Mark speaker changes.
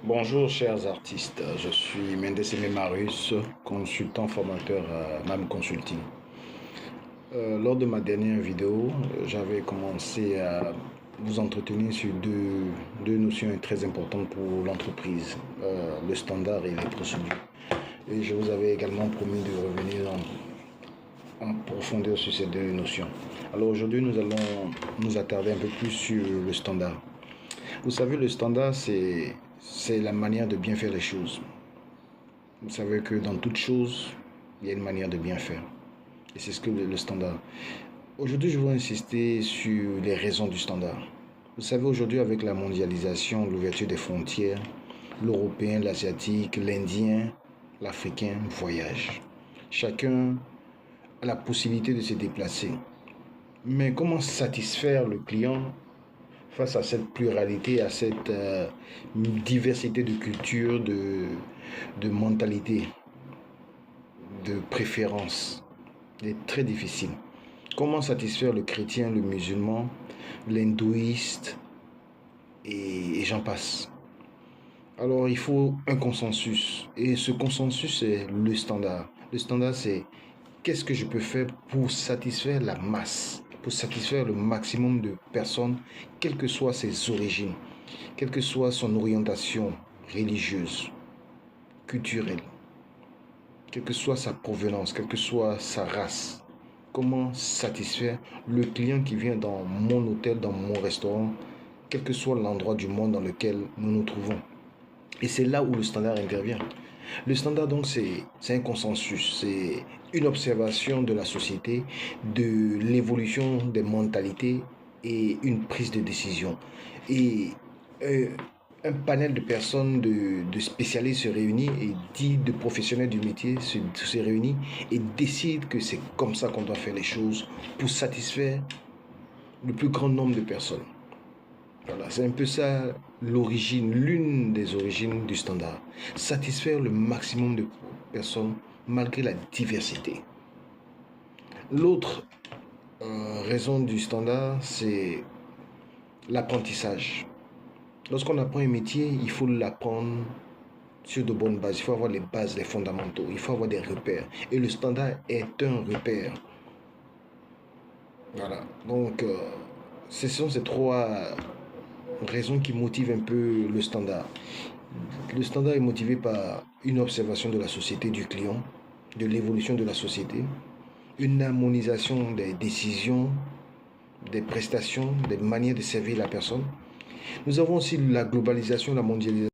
Speaker 1: Bonjour chers artistes, je suis Mendes Marius, consultant formateur à MAM Consulting. Lors de ma dernière vidéo, j'avais commencé à vous entretenir sur deux notions très importantes pour l'entreprise, le standard et les procédures. Et je vous avais également promis de revenir en profondeur sur ces deux notions. Alors aujourd'hui, nous allons nous attarder un peu plus sur le standard. Vous savez, le standard, c'est la manière de bien faire les choses. Vous savez que dans toute chose, il y a une manière de bien faire. Et c'est ce que le standard. Aujourd'hui, je veux insister sur les raisons du standard. Vous savez, aujourd'hui, avec la mondialisation, l'ouverture des frontières, l'Européen, l'Asiatique, l'Indien, l'Africain voyage. Chacun a la possibilité de se déplacer. Mais comment satisfaire le client face à cette pluralité, à cette diversité de cultures, de mentalités, de préférences? C'est très difficile. Comment satisfaire le chrétien, le musulman, l'hindouiste et j'en passe. Alors il faut un consensus. Et ce consensus, c'est le standard. Le standard, c'est qu'est-ce que je peux faire pour satisfaire la masse, pour satisfaire le maximum de personnes, quelles que soient ses origines, quelle que soit son orientation religieuse, culturelle, quelle que soit sa provenance, quelle que soit sa race. Comment satisfaire le client qui vient dans mon hôtel, dans mon restaurant, quel que soit l'endroit du monde dans lequel nous nous trouvons. Et c'est là où le standard intervient. Le standard, donc, c'est un consensus, c'est une observation de la société, de l'évolution des mentalités et une prise de décision. Et un panel de personnes, de spécialistes se réunit et dit de professionnels du métier se réunit et décide que c'est comme ça qu'on doit faire les choses pour satisfaire le plus grand nombre de personnes. Voilà, c'est un peu ça l'origine, l'une des origines du standard. Satisfaire le maximum de personnes malgré la diversité. L'autre raison du standard, c'est l'apprentissage. Lorsqu'on apprend un métier, il faut l'apprendre sur de bonnes bases. Il faut avoir les bases, les fondamentaux. Il faut avoir des repères. Et le standard est un repère. Voilà. Donc, ce sont ces trois raisons qui motivent un peu le standard. Le standard est motivé par une observation de la société, du client, de l'évolution de la société, une harmonisation des décisions, des prestations, des manières de servir la personne. Nous avons aussi la globalisation, la mondialisation.